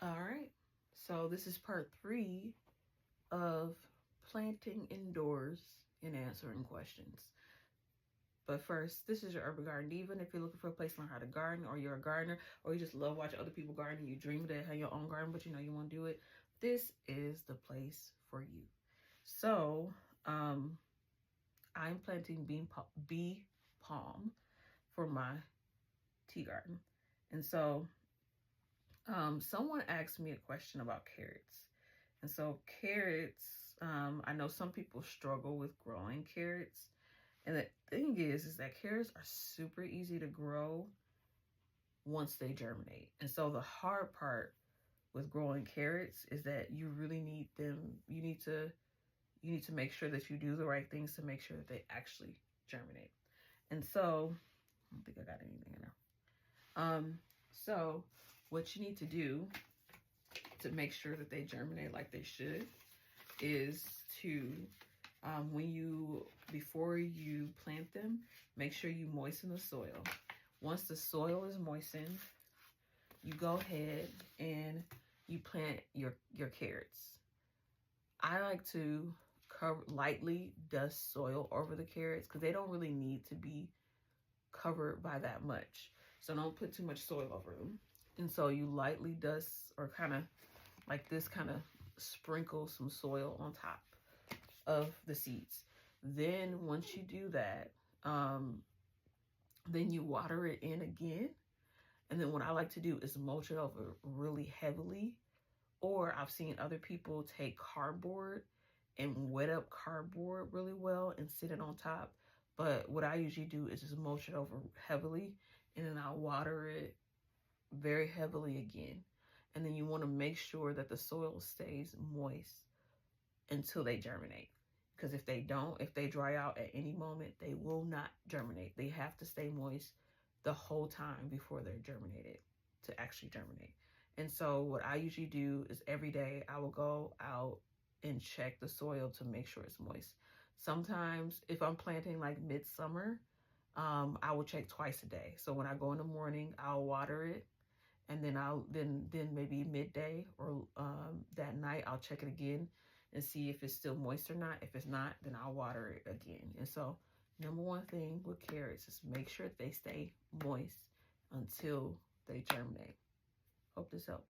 All right, so this is part 3 of planting indoors and answering questions. But first, this is your Urban Garden Diva. If you're looking for a place to learn how to garden, or you're a gardener, or you just love watching other people garden, you dream to have your own garden, but you know you want to do it, this is the place for you. So, I'm planting bee palm for my tea garden. And so, someone asked me a question about carrots. And so carrots, I know some people struggle with growing carrots. And the thing is that carrots are super easy to grow once they germinate. And so the hard part with growing carrots is that you really need them. You need to make sure that you do the right things to make sure that they actually germinate. And so I don't think I got anything in there. So what you need to do to make sure that they germinate like they should is to before you plant them, make sure you moisten the soil. Once the soil is moistened, you go ahead and you plant your carrots. I like to lightly dust soil over the carrots because they don't really need to be covered by that much. So don't put too much soil over them. And so you lightly dust, or kind of like this, kind of sprinkle some soil on top of the seeds. Then once you do that, then you water it in again. And then what I like to do is mulch it over really heavily. Or I've seen other people take cardboard and wet up cardboard really well and sit it on top. But what I usually do is just mulch it over heavily, and then I'll water it very heavily again. And then you want to make sure that the soil stays moist until they germinate. Because if they don't, if they dry out at any moment, they will not germinate. They have to stay moist the whole time before they're germinated to actually germinate. And so what I usually do is every day I will go out and check the soil to make sure it's moist. Sometimes if I'm planting like midsummer, I will check twice a day. So when I go in the morning, I'll water it, and then then maybe midday or that night I'll check it again and see if it's still moist or not. If it's not, then I'll water it again. And so number one thing with carrots is make sure they stay moist until they germinate. Hope this helps.